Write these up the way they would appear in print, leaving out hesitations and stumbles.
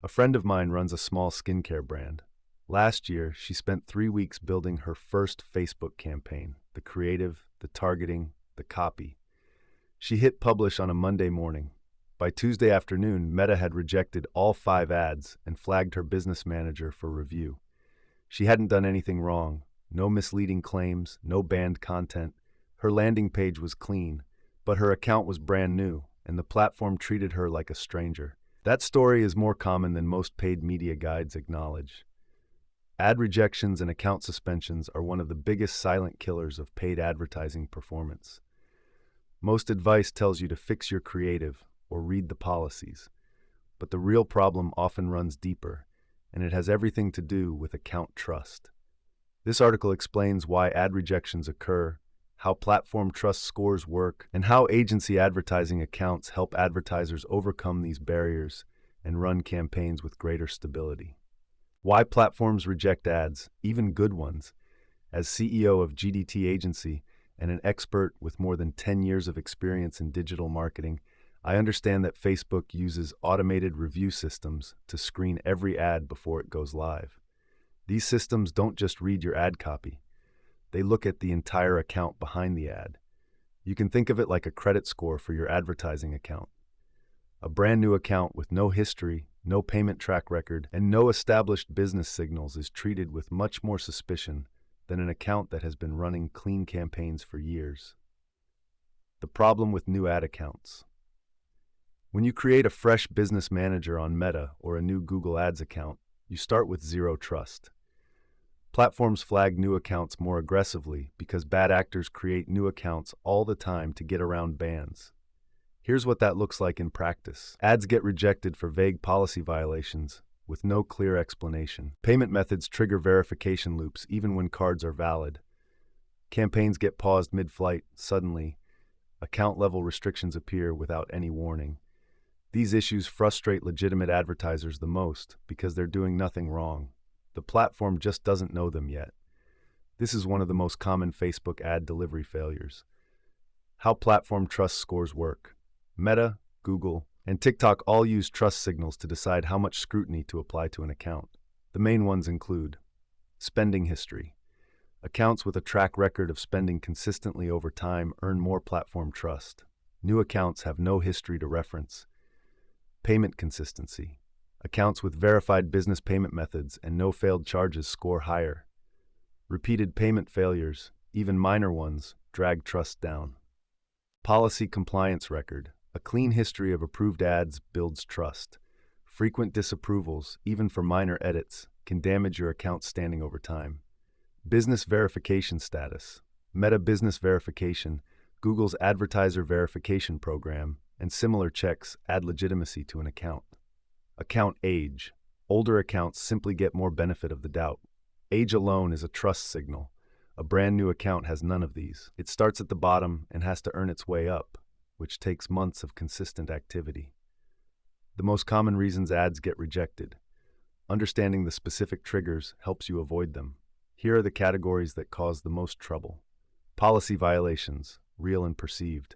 A friend of mine runs a small skincare brand. Last year, she spent 3 weeks building her first Facebook campaign, the creative, the targeting, the copy. She hit publish on a Monday morning. By Tuesday afternoon, Meta had rejected all 5 ads and flagged her business manager for review. She hadn't done anything wrong. No misleading claims, no banned content. Her landing page was clean, but her account was brand new, and the platform treated her like a stranger. That story is more common than most paid media guides acknowledge. Ad rejections and account suspensions are one of the biggest silent killers of paid advertising performance. Most advice tells you to fix your creative or read the policies, but the real problem often runs deeper, and it has everything to do with account trust. This article explains why ad rejections occur, how platform trust scores work, and how agency advertising accounts help advertisers overcome these barriers and run campaigns with greater stability. Why platforms reject ads, even good ones. As CEO of GDT Agency and an expert with more than 10 years of experience in digital marketing, I understand that Facebook uses automated review systems to screen every ad before it goes live. These systems don't just read your ad copy. They look at the entire account behind the ad. You can think of it like a credit score for your advertising account. A brand new account with no history, no payment track record, and no established business signals is treated with much more suspicion than an account that has been running clean campaigns for years. The problem with new ad accounts. When you create a fresh business manager on Meta or a new Google Ads account, you start with zero trust. Platforms flag new accounts more aggressively because bad actors create new accounts all the time to get around bans. Here's what that looks like in practice. Ads get rejected for vague policy violations with no clear explanation. Payment methods trigger verification loops even when cards are valid. Campaigns get paused mid-flight suddenly. Account-level restrictions appear without any warning. These issues frustrate legitimate advertisers the most because they're doing nothing wrong. The platform just doesn't know them yet. This is one of the most common Facebook ad delivery failures. How platform trust scores work. Meta, Google, and TikTok all use trust signals to decide how much scrutiny to apply to an account. The main ones include spending history. Accounts with a track record of spending consistently over time earn more platform trust. New accounts have no history to reference. Payment consistency. Accounts with verified business payment methods and no failed charges score higher. Repeated payment failures, even minor ones, drag trust down. Policy compliance record. A clean history of approved ads builds trust. Frequent disapprovals, even for minor edits, can damage your account's standing over time. Business verification status. Meta Business Verification, Google's advertiser verification program, and similar checks add legitimacy to an account. Account age. Older accounts simply get more benefit of the doubt. Age alone is a trust signal. A brand new account has none of these. It starts at the bottom and has to earn its way up, which takes months of consistent activity. The most common reasons ads get rejected. Understanding the specific triggers helps you avoid them. Here are the categories that cause the most trouble. Policy violations, real and perceived.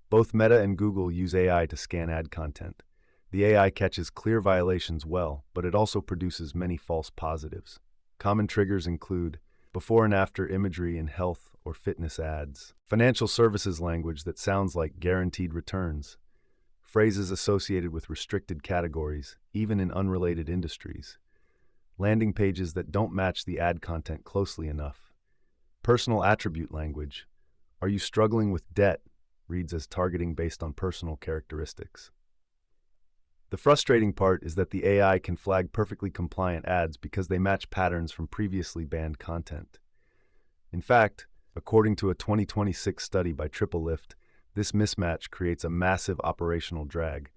Both Meta and Google use AI to scan ad content. The AI catches clear violations well, but it also produces many false positives. Common triggers include before and after imagery in health or fitness ads, financial services language that sounds like guaranteed returns, phrases associated with restricted categories, even in unrelated industries, landing pages that don't match the ad content closely enough, personal attribute language. Are you struggling with debt? Reads as targeting based on personal characteristics. The frustrating part is that the AI can flag perfectly compliant ads because they match patterns from previously banned content. In fact, according to a 2026 study by TripleLift, this mismatch creates a massive operational drag.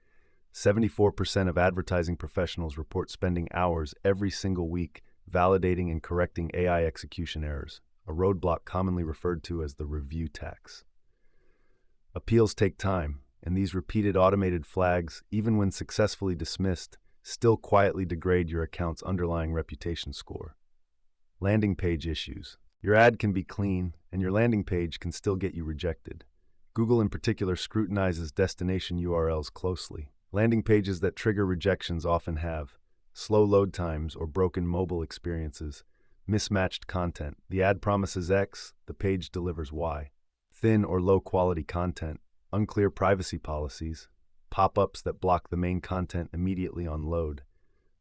74% of advertising professionals report spending hours every single week validating and correcting AI execution errors, a roadblock commonly referred to as the review tax. Appeals take time, and these repeated automated flags, even when successfully dismissed, still quietly degrade your account's underlying reputation score. Landing page issues. Your ad can be clean, and your landing page can still get you rejected. Google in particular scrutinizes destination URLs closely. Landing pages that trigger rejections often have slow load times, or broken mobile experiences. Mismatched content. The ad promises X, the page delivers Y. Thin or low quality content. Unclear privacy policies. Pop-ups that block the main content immediately on load.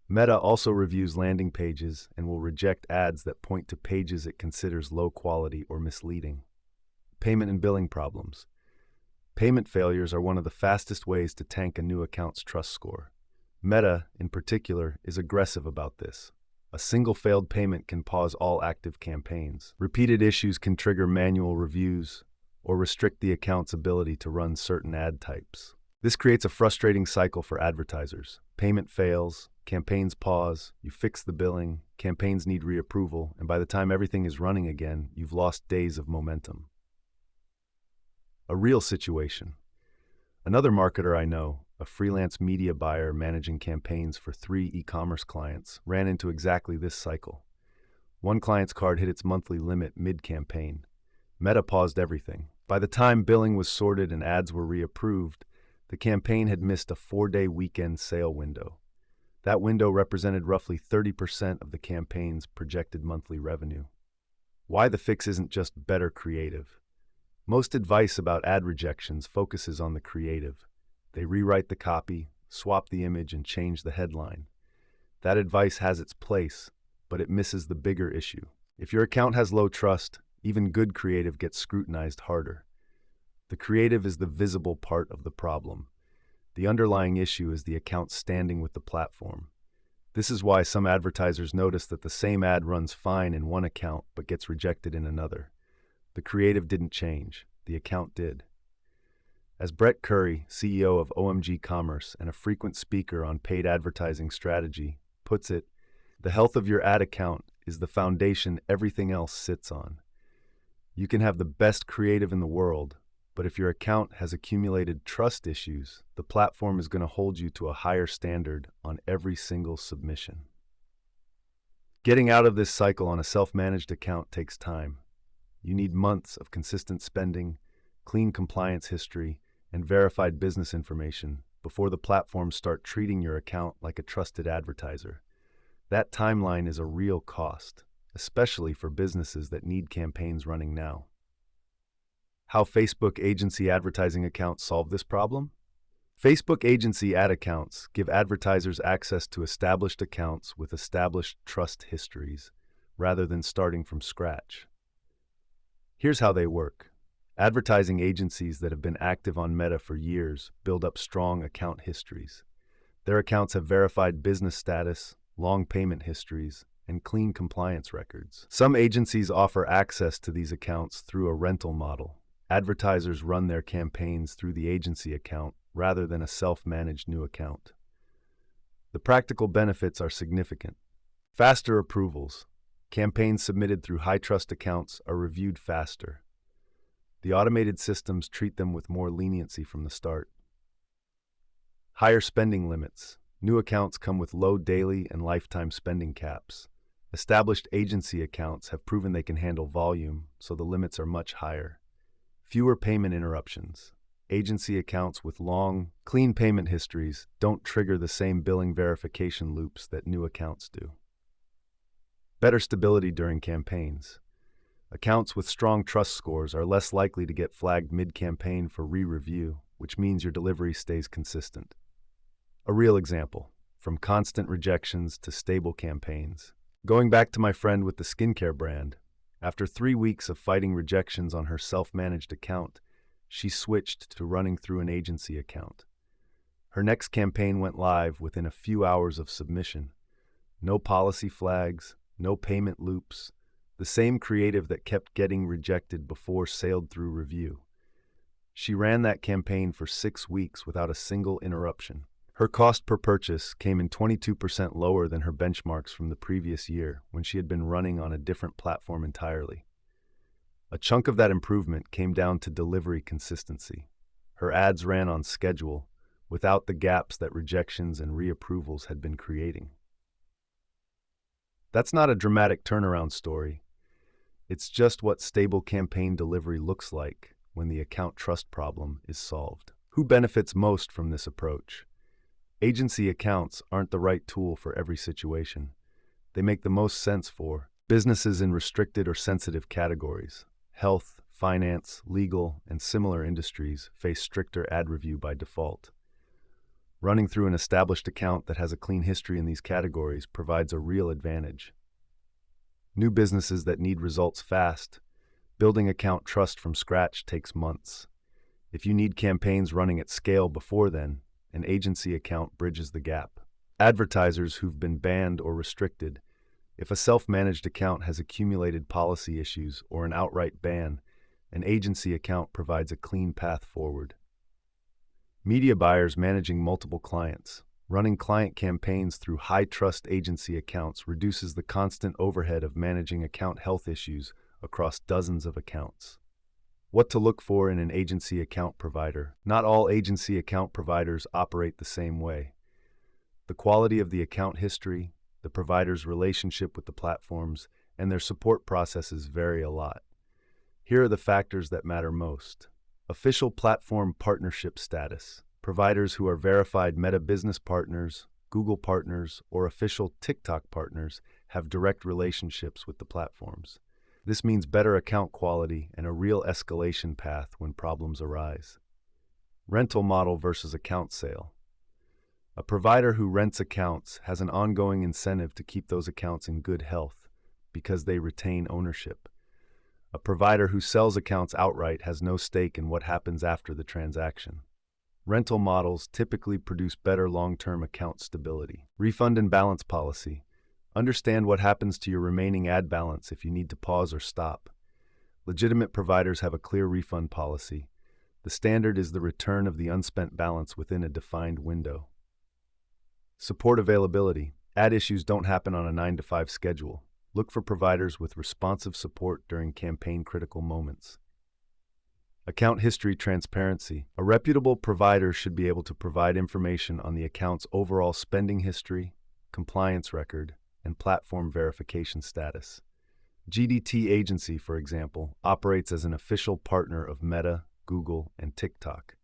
Meta also reviews landing pages and will reject ads that point to pages it considers low quality or misleading. Payment and billing problems. Payment failures are one of the fastest ways to tank a new account's trust score. Meta, in particular, is aggressive about this. A single failed payment can pause all active campaigns. Repeated issues can trigger manual reviews or restrict the account's ability to run certain ad types. This creates a frustrating cycle for advertisers. Payment fails, campaigns pause, you fix the billing, campaigns need reapproval, and by the time everything is running again, you've lost days of momentum. A real situation. Another marketer I know, a freelance media buyer managing campaigns for 3 e-commerce clients, ran into exactly this cycle. One client's card hit its monthly limit mid-campaign. Meta paused everything. By the time billing was sorted and ads were reapproved, the campaign had missed a 4-day weekend sale window. That window represented roughly 30% of the campaign's projected monthly revenue. Why the fix isn't just better creative. Most advice about ad rejections focuses on the creative. They rewrite the copy, swap the image, and change the headline. That advice has its place, but it misses the bigger issue. If your account has low trust, even good creative gets scrutinized harder. The creative is the visible part of the problem. The underlying issue is the account standing with the platform. This is why some advertisers notice that the same ad runs fine in one account but gets rejected in another. The creative didn't change, the account did. As Brett Curry, CEO of OMG Commerce and a frequent speaker on paid advertising strategy, puts it, the health of your ad account is the foundation everything else sits on. You can have the best creative in the world, but if your account has accumulated trust issues, the platform is going to hold you to a higher standard on every single submission. Getting out of this cycle on a self-managed account takes time. You need months of consistent spending, clean compliance history, and verified business information before the platforms start treating your account like a trusted advertiser. That timeline is a real cost, especially for businesses that need campaigns running now. How Facebook agency advertising accounts solve this problem? Facebook agency ad accounts give advertisers access to established accounts with established trust histories, rather than starting from scratch. Here's how they work. Advertising agencies that have been active on Meta for years build up strong account histories. Their accounts have verified business status, long payment histories, and clean compliance records. Some agencies offer access to these accounts through a rental model. Advertisers run their campaigns through the agency account rather than a self-managed new account. The practical benefits are significant. Faster approvals. Campaigns submitted through high-trust accounts are reviewed faster. The automated systems treat them with more leniency from the start. Higher spending limits. New accounts come with low daily and lifetime spending caps. Established agency accounts have proven they can handle volume, so the limits are much higher. Fewer payment interruptions. Agency accounts with long, clean payment histories don't trigger the same billing verification loops that new accounts do. Better stability during campaigns. Accounts with strong trust scores are less likely to get flagged mid-campaign for re-review, which means your delivery stays consistent. A real example, from constant rejections to stable campaigns. Going back to my friend with the skincare brand, after 3 weeks of fighting rejections on her self-managed account, she switched to running through an agency account. Her next campaign went live within a few hours of submission. No policy flags, no payment loops, the same creative that kept getting rejected before sailed through review. She ran that campaign for 6 weeks without a single interruption. Her cost per purchase came in 22% lower than her benchmarks from the previous year when she had been running on a different platform entirely. A chunk of that improvement came down to delivery consistency. Her ads ran on schedule, without the gaps that rejections and reapprovals had been creating. That's not a dramatic turnaround story. It's just what stable campaign delivery looks like when the account trust problem is solved. Who benefits most from this approach? Agency accounts aren't the right tool for every situation. They make the most sense for businesses in restricted or sensitive categories. Health, finance, legal, and similar industries face stricter ad review by default. Running through an established account that has a clean history in these categories provides a real advantage. New businesses that need results fast, building account trust from scratch takes months. If you need campaigns running at scale before then, an agency account bridges the gap. Advertisers who've been banned or restricted. If a self-managed account has accumulated policy issues or an outright ban, an agency account provides a clean path forward. Media buyers managing multiple clients. Running client campaigns through high-trust agency accounts reduces the constant overhead of managing account health issues across dozens of accounts. What to look for in an agency account provider. Not all agency account providers operate the same way. The quality of the account history, the provider's relationship with the platforms, and their support processes vary a lot. Here are the factors that matter most. Official platform partnership status. Providers who are verified Meta business partners, Google partners, or official TikTok partners have direct relationships with the platforms. This means better account quality and a real escalation path when problems arise. Rental model versus account sale. A provider who rents accounts has an ongoing incentive to keep those accounts in good health because they retain ownership. A provider who sells accounts outright has no stake in what happens after the transaction. Rental models typically produce better long-term account stability. Refund and balance policy. Understand what happens to your remaining ad balance if you need to pause or stop. Legitimate providers have a clear refund policy. The standard is the return of the unspent balance within a defined window. Support availability. Ad issues don't happen on a 9-to-5 schedule. Look for providers with responsive support during campaign-critical moments. Account history transparency. A reputable provider should be able to provide information on the account's overall spending history, compliance record, and platform verification status. GDT Agency, for example, operates as an official partner of Meta, Google, and TikTok.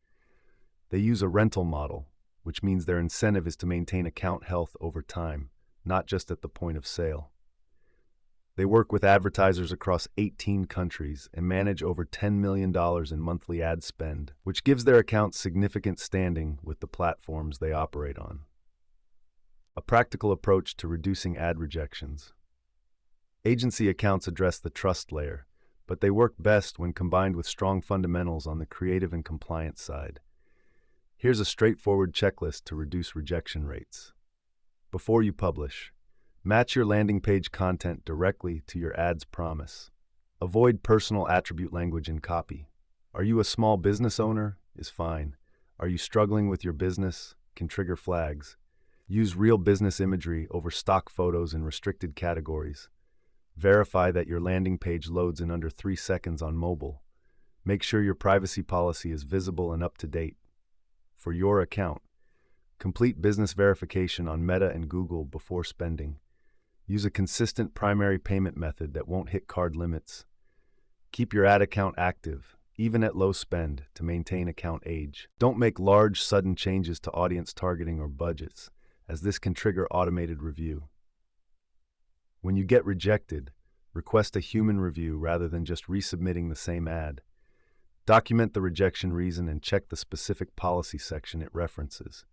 They use a rental model, which means their incentive is to maintain account health over time, not just at the point of sale. They work with advertisers across 18 countries and manage over $10 million in monthly ad spend, which gives their accounts significant standing with the platforms they operate on. A practical approach to reducing ad rejections. Agency accounts address the trust layer, but they work best when combined with strong fundamentals on the creative and compliance side. Here's a straightforward checklist to reduce rejection rates. Before you publish, match your landing page content directly to your ad's promise. Avoid personal attribute language in copy. Are you a small business owner? Is fine. Are you struggling with your business? Can trigger flags. Use real business imagery over stock photos in restricted categories. Verify that your landing page loads in under 3 seconds on mobile. Make sure your privacy policy is visible and up to date. For your account, complete business verification on Meta and Google before spending. Use a consistent primary payment method that won't hit card limits. Keep your ad account active, even at low spend, to maintain account age. Don't make large, sudden changes to audience targeting or budgets, as this can trigger automated review. When you get rejected, request a human review rather than just resubmitting the same ad. Document the rejection reason and check the specific policy section it references.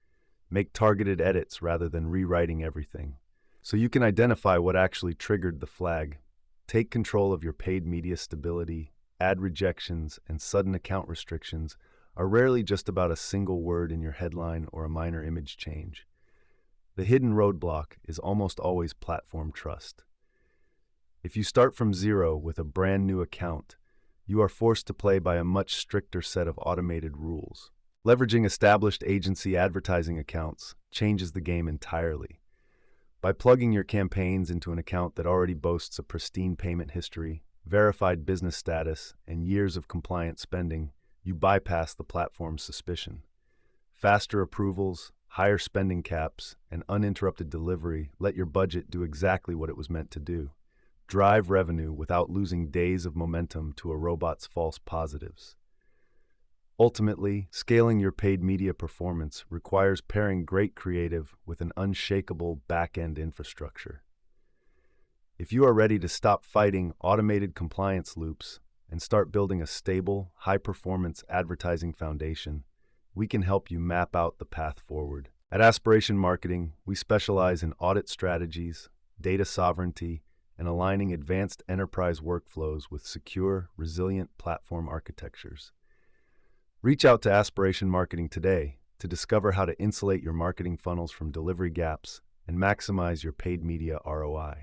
Make targeted edits rather than rewriting everything, so you can identify what actually triggered the flag. Take control of your paid media stability. Ad rejections and sudden account restrictions are rarely just about a single word in your headline or a minor image change. The hidden roadblock is almost always platform trust. If you start from zero with a brand new account, you are forced to play by a much stricter set of automated rules. Leveraging established agency advertising accounts changes the game entirely. By plugging your campaigns into an account that already boasts a pristine payment history, verified business status, and years of compliant spending, you bypass the platform's suspicion. Faster approvals, higher spending caps, and uninterrupted delivery let your budget do exactly what it was meant to do: drive revenue without losing days of momentum to a robot's false positives. Ultimately, scaling your paid media performance requires pairing great creative with an unshakable back-end infrastructure. If you are ready to stop fighting automated compliance loops and start building a stable, high-performance advertising foundation, we can help you map out the path forward. At Aspiration Marketing, we specialize in audit strategies, data sovereignty, and aligning advanced enterprise workflows with secure, resilient platform architectures. Reach out to Aspiration Marketing today to discover how to insulate your marketing funnels from delivery gaps and maximize your paid media ROI.